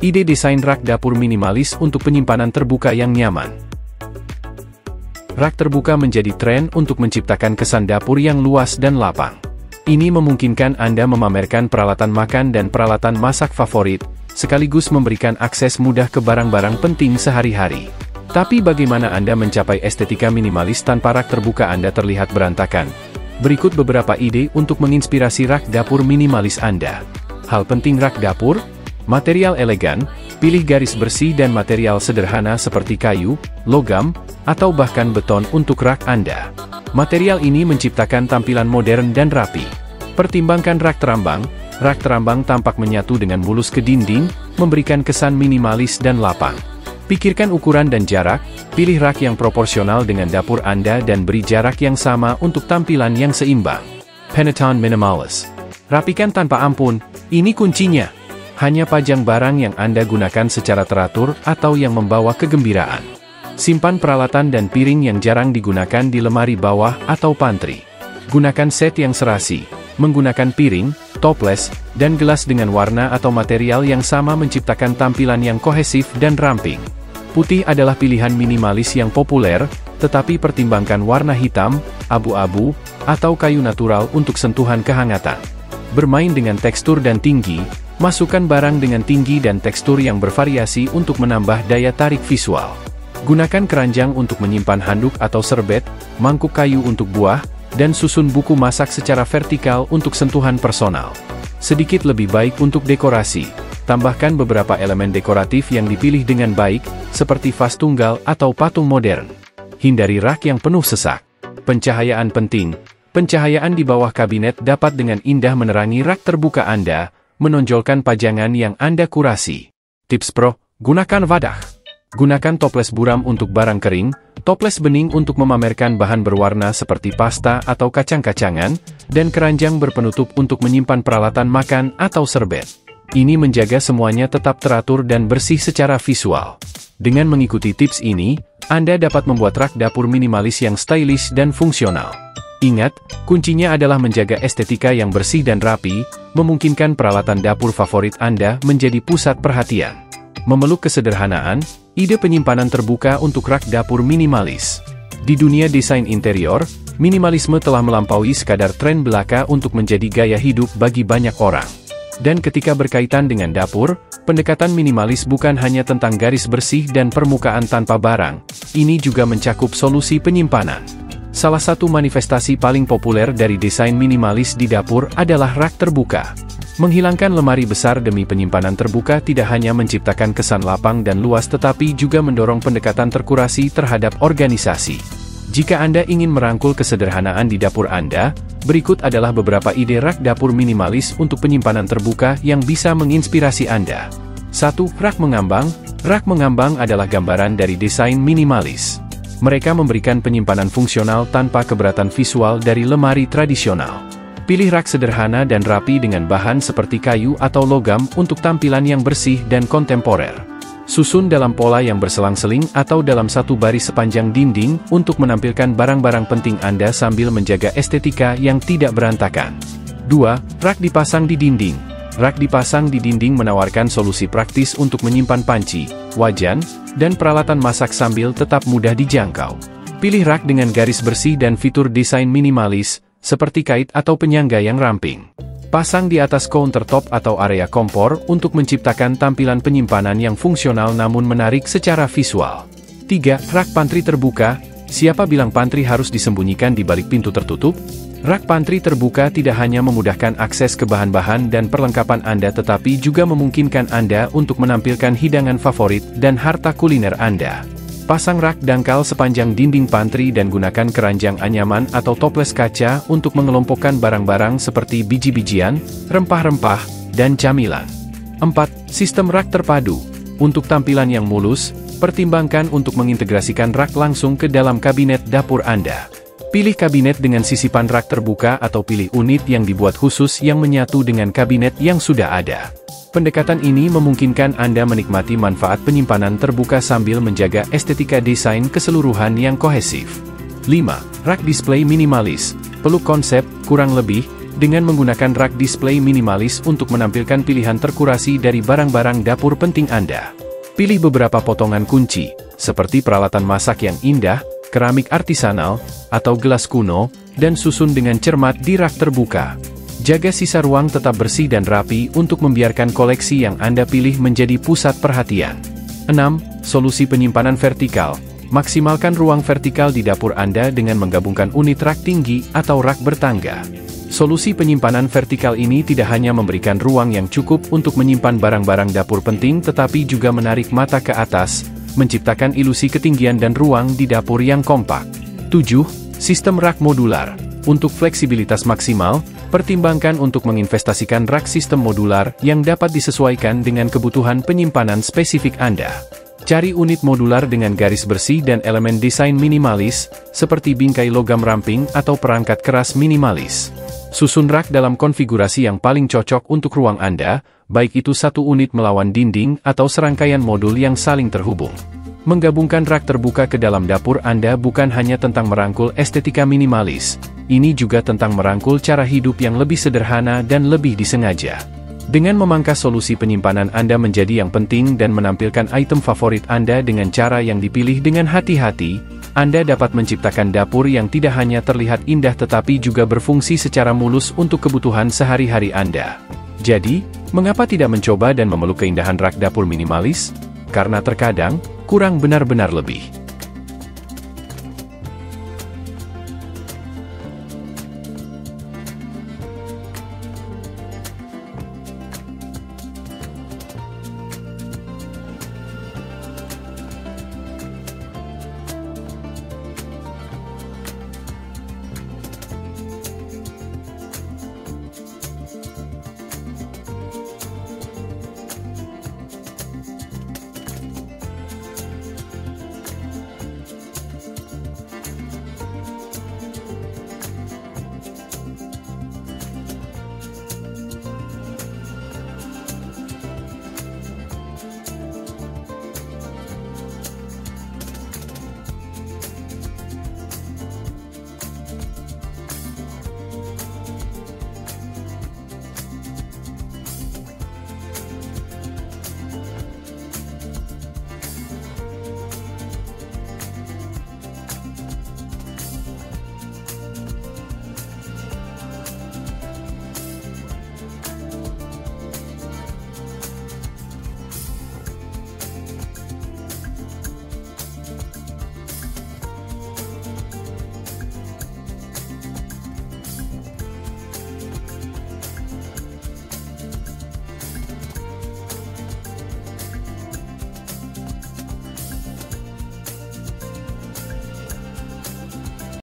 Ide desain rak dapur minimalis untuk penyimpanan terbuka yang nyaman. Rak terbuka menjadi tren untuk menciptakan kesan dapur yang luas dan lapang. Ini memungkinkan Anda memamerkan peralatan makan dan peralatan masak favorit, sekaligus memberikan akses mudah ke barang-barang penting sehari-hari. Tapi bagaimana Anda mencapai estetika minimalis tanpa rak terbuka Anda terlihat berantakan? Berikut beberapa ide untuk menginspirasi rak dapur minimalis Anda. Hal penting rak dapur: material elegan, pilih garis bersih dan material sederhana seperti kayu, logam, atau bahkan beton untuk rak Anda. Material ini menciptakan tampilan modern dan rapi. Pertimbangkan rak terambang. Rak terambang tampak menyatu dengan mulus ke dinding, memberikan kesan minimalis dan lapang. Pikirkan ukuran dan jarak, pilih rak yang proporsional dengan dapur Anda dan beri jarak yang sama untuk tampilan yang seimbang. Peneton minimalis. Rapikan tanpa ampun, ini kuncinya. Hanya pajang barang yang Anda gunakan secara teratur atau yang membawa kegembiraan. Simpan peralatan dan piring yang jarang digunakan di lemari bawah atau pantry. Gunakan set yang serasi. Menggunakan piring, toples, dan gelas dengan warna atau material yang sama menciptakan tampilan yang kohesif dan ramping. Putih adalah pilihan minimalis yang populer, tetapi pertimbangkan warna hitam, abu-abu, atau kayu natural untuk sentuhan kehangatan. Bermain dengan tekstur dan tinggi. Masukkan barang dengan tinggi dan tekstur yang bervariasi untuk menambah daya tarik visual. Gunakan keranjang untuk menyimpan handuk atau serbet, mangkuk kayu untuk buah, dan susun buku masak secara vertikal untuk sentuhan personal. Sedikit lebih baik untuk dekorasi. Tambahkan beberapa elemen dekoratif yang dipilih dengan baik, seperti vas tunggal atau patung modern. Hindari rak yang penuh sesak. Pencahayaan penting. Pencahayaan di bawah kabinet dapat dengan indah menerangi rak terbuka Anda, menonjolkan pajangan yang Anda kurasi. Tips pro, gunakan wadah. Gunakan toples buram untuk barang kering, toples bening untuk memamerkan bahan berwarna seperti pasta atau kacang-kacangan, dan keranjang berpenutup untuk menyimpan peralatan makan atau serbet. Ini menjaga semuanya tetap teratur dan bersih secara visual. Dengan mengikuti tips ini, Anda dapat membuat rak dapur minimalis yang stylish dan fungsional. Ingat, kuncinya adalah menjaga estetika yang bersih dan rapi, memungkinkan peralatan dapur favorit Anda menjadi pusat perhatian. Memeluk kesederhanaan, ide penyimpanan terbuka untuk rak dapur minimalis. Di dunia desain interior, minimalisme telah melampaui sekadar tren belaka untuk menjadi gaya hidup bagi banyak orang. Dan ketika berkaitan dengan dapur, pendekatan minimalis bukan hanya tentang garis bersih dan permukaan tanpa barang, ini juga mencakup solusi penyimpanan. Salah satu manifestasi paling populer dari desain minimalis di dapur adalah rak terbuka. Menghilangkan lemari besar demi penyimpanan terbuka tidak hanya menciptakan kesan lapang dan luas tetapi juga mendorong pendekatan terkurasi terhadap organisasi. Jika Anda ingin merangkul kesederhanaan di dapur Anda, berikut adalah beberapa ide rak dapur minimalis untuk penyimpanan terbuka yang bisa menginspirasi Anda. 1. Rak mengambang. Rak mengambang adalah gambaran dari desain minimalis. Mereka memberikan penyimpanan fungsional tanpa keberatan visual dari lemari tradisional. Pilih rak sederhana dan rapi dengan bahan seperti kayu atau logam untuk tampilan yang bersih dan kontemporer. Susun dalam pola yang berselang-seling atau dalam satu baris sepanjang dinding untuk menampilkan barang-barang penting Anda sambil menjaga estetika yang tidak berantakan. 2. Rak dipasang di dinding. Rak dipasang di dinding menawarkan solusi praktis untuk menyimpan panci, wajan, dan peralatan masak sambil tetap mudah dijangkau. Pilih rak dengan garis bersih dan fitur desain minimalis, seperti kait atau penyangga yang ramping. Pasang di atas countertop atau area kompor untuk menciptakan tampilan penyimpanan yang fungsional namun menarik secara visual. 3. Rak pantry terbuka. Siapa bilang pantry harus disembunyikan di balik pintu tertutup? Rak pantry terbuka tidak hanya memudahkan akses ke bahan-bahan dan perlengkapan Anda tetapi juga memungkinkan Anda untuk menampilkan hidangan favorit dan harta kuliner Anda. Pasang rak dangkal sepanjang dinding pantry dan gunakan keranjang anyaman atau toples kaca untuk mengelompokkan barang-barang seperti biji-bijian, rempah-rempah, dan camilan. 4. Sistem rak terpadu. Untuk tampilan yang mulus, pertimbangkan untuk mengintegrasikan rak langsung ke dalam kabinet dapur Anda. Pilih kabinet dengan sisipan rak terbuka atau pilih unit yang dibuat khusus yang menyatu dengan kabinet yang sudah ada. Pendekatan ini memungkinkan Anda menikmati manfaat penyimpanan terbuka sambil menjaga estetika desain keseluruhan yang kohesif. 5. Rak display minimalis. Peluk konsep, kurang lebih, Dengan menggunakan rak display minimalis untuk menampilkan pilihan terkurasi dari barang-barang dapur penting Anda. Pilih beberapa potongan kunci, seperti peralatan masak yang indah, keramik artisanal, atau gelas kuno, dan susun dengan cermat di rak terbuka. Jaga sisa ruang tetap bersih dan rapi untuk membiarkan koleksi yang Anda pilih menjadi pusat perhatian. 6. Solusi penyimpanan vertikal. Maksimalkan ruang vertikal di dapur Anda dengan menggabungkan unit rak tinggi atau rak bertangga. Solusi penyimpanan vertikal ini tidak hanya memberikan ruang yang cukup untuk menyimpan barang-barang dapur penting tetapi juga menarik mata ke atas, menciptakan ilusi ketinggian dan ruang di dapur yang kompak. 7. Sistem rak modular. Untuk fleksibilitas maksimal, pertimbangkan untuk menginvestasikan rak sistem modular yang dapat disesuaikan dengan kebutuhan penyimpanan spesifik Anda. Cari unit modular dengan garis bersih dan elemen desain minimalis, seperti bingkai logam ramping atau perangkat keras minimalis. Susun rak dalam konfigurasi yang paling cocok untuk ruang Anda, baik itu satu unit melawan dinding atau serangkaian modul yang saling terhubung. Menggabungkan rak terbuka ke dalam dapur Anda bukan hanya tentang merangkul estetika minimalis, ini juga tentang merangkul cara hidup yang lebih sederhana dan lebih disengaja. Dengan memangkas solusi penyimpanan Anda menjadi yang penting dan menampilkan item favorit Anda dengan cara yang dipilih dengan hati-hati, Anda dapat menciptakan dapur yang tidak hanya terlihat indah tetapi juga berfungsi secara mulus untuk kebutuhan sehari-hari Anda. Jadi, mengapa tidak mencoba dan memeluk keindahan rak dapur minimalis? Karena terkadang, kurang benar-benar lebih.